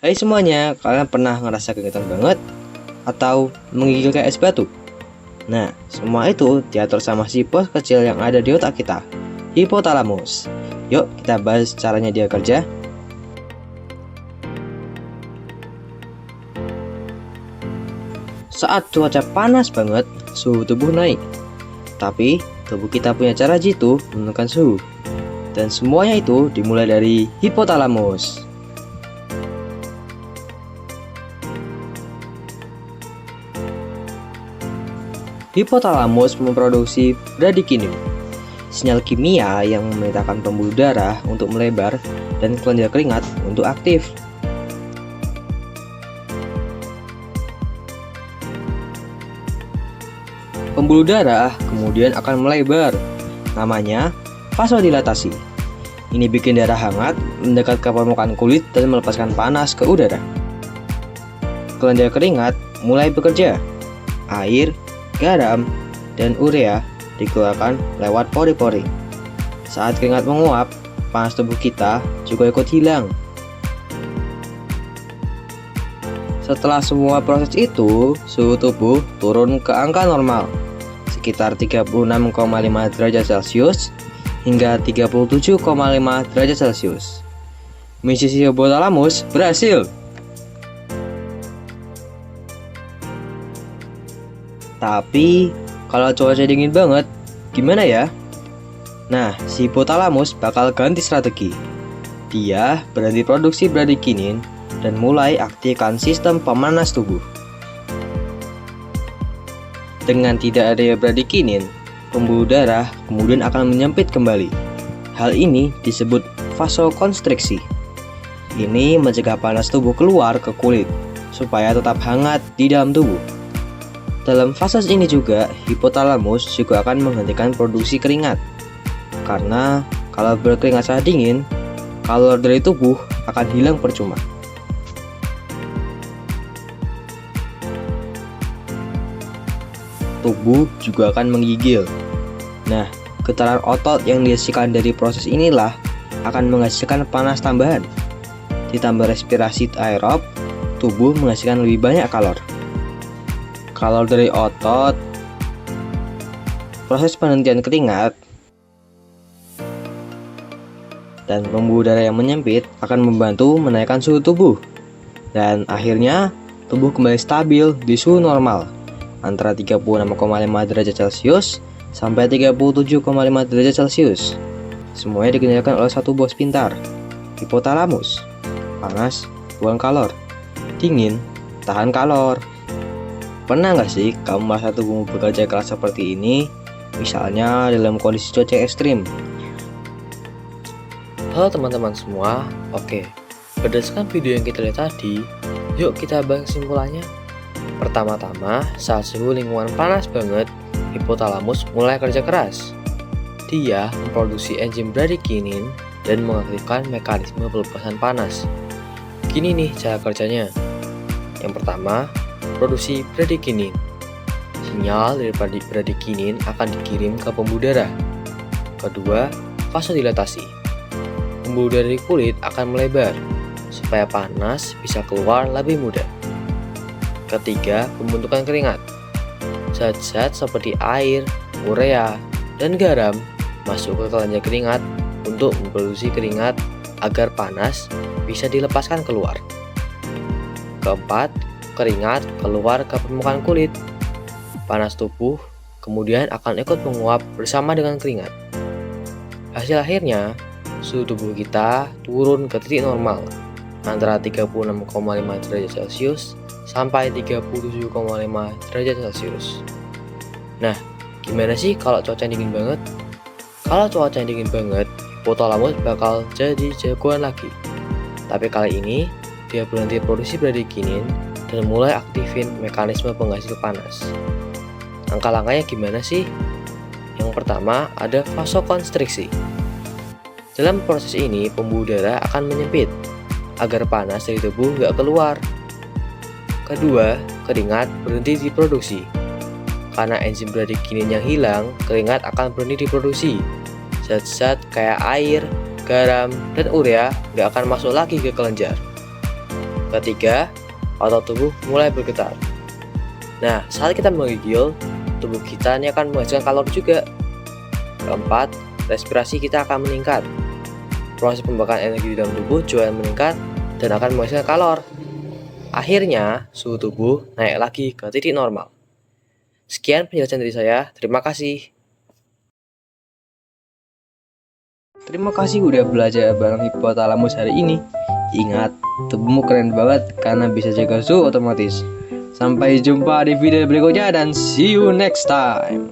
Hai semuanya, kalian pernah ngerasa keringetan banget? Atau menggigil kayak es batu? Nah, semua itu diatur sama si pos kecil yang ada di otak kita, hipotalamus. Yuk kita bahas caranya dia kerja. Saat cuaca panas banget, suhu tubuh naik. Tapi, tubuh kita punya cara jitu menentukan suhu. Dan semuanya itu dimulai dari hipotalamus. Hipotalamus memproduksi bradikinin, sinyal kimia yang memerintahkan pembuluh darah untuk melebar dan kelenjar keringat untuk aktif. Pembuluh darah kemudian akan melebar, namanya vasodilatasi. Ini bikin darah hangat mendekat ke permukaan kulit dan melepaskan panas ke udara. Kelenjar keringat mulai bekerja. Air, garam, dan urea dikeluarkan lewat pori-pori. Saat keringat menguap, panas tubuh kita juga ikut hilang. Setelah semua proses itu, suhu tubuh turun ke angka normal, sekitar 36,5 derajat Celcius hingga 37,5 derajat Celcius. Misi hipotalamus berhasil. Tapi, kalau cuaca dingin banget, gimana ya? Nah, si hipotalamus bakal ganti strategi. Dia berhenti produksi bradikinin dan mulai aktifkan sistem pemanas tubuh. Dengan tidak adanya bradikinin, pembuluh darah kemudian akan menyempit kembali. Hal ini disebut vasokonstriksi. Ini mencegah panas tubuh keluar ke kulit, supaya tetap hangat di dalam tubuh. Dalam fase ini juga, hipotalamus juga akan menghentikan produksi keringat. Karena kalau berkeringat saat dingin, kalori dari tubuh akan hilang percuma. Tubuh juga akan menggigil. Nah, getaran otot yang dihasilkan dari proses inilah akan menghasilkan panas tambahan. Ditambah respirasi aerob, tubuh menghasilkan lebih banyak kalori. Kalori dari otot, proses penhentian keringat, dan pembuluh darah yang menyempit akan membantu menaikkan suhu tubuh. Dan akhirnya, tubuh kembali stabil di suhu normal, antara 36,5 derajat Celcius sampai 37,5 derajat Celcius. Semuanya dikendalikan oleh satu bos pintar, hipotalamus. Panas, buang kalor. Dingin, tahan kalor. Pernah nggak sih kamu merasa tubuhmu bekerja keras seperti ini? Misalnya dalam kondisi cuaca ekstrim. Halo teman-teman semua, oke, berdasarkan video yang kita lihat tadi, yuk kita bahas kesimpulannya. Pertama-tama, saat suhu lingkungan panas banget, hipotalamus mulai kerja keras. Dia memproduksi enzim bradikinin dan mengaktifkan mekanisme pelepasan panas. Gini nih cara kerjanya. Yang pertama, produksi bradikinin. Sinyal dari bradikinin akan dikirim ke pembuluh darah. Kedua, vasodilatasi. Pembuluh darah di kulit akan melebar, supaya panas bisa keluar lebih mudah. Ketiga, pembentukan keringat. Zat-zat seperti air, urea, dan garam masuk ke kelenjar keringat untuk memproduksi keringat agar panas bisa dilepaskan keluar. Keempat, keringat keluar ke permukaan kulit. Panas tubuh kemudian akan ikut menguap bersama dengan keringat. Hasil akhirnya, suhu tubuh kita turun ke titik normal, antara 36,5 derajat Celcius sampai 37,5 derajat Celcius. Nah, gimana sih kalau cuaca dingin banget? Kalau cuaca dingin banget, hipotalamus bakal jadi jagoan lagi. Tapi kali ini, dia berhenti produksi bradikinin dan mulai aktifin mekanisme penghasil panas. Langkah-langkahnya gimana sih? Yang pertama ada vasokonstriksi. Dalam proses ini, pembuluh darah akan menyempit agar panas dari tubuh nggak keluar. Kedua, keringat berhenti diproduksi. Karena enzim bradikinin yang hilang, keringat akan berhenti diproduksi. Zat-zat kayak air, garam, dan urea nggak akan masuk lagi ke kelenjar. Ketiga, otot tubuh mulai bergetar. Nah, saat kita menggigil, tubuh kita ini akan menghasilkan kalori juga. Keempat, respirasi kita akan meningkat. Proses pembakaran energi di dalam tubuh juga akan meningkat dan akan menghasilkan kalori. Akhirnya, suhu tubuh naik lagi ke titik normal. Sekian penjelasan dari saya, terima kasih. Terima kasih udah belajar bareng hipotalamus hari ini. Ingat, tubuhmu keren banget karena bisa jaga suhu otomatis. Sampai jumpa di video berikutnya dan see you next time.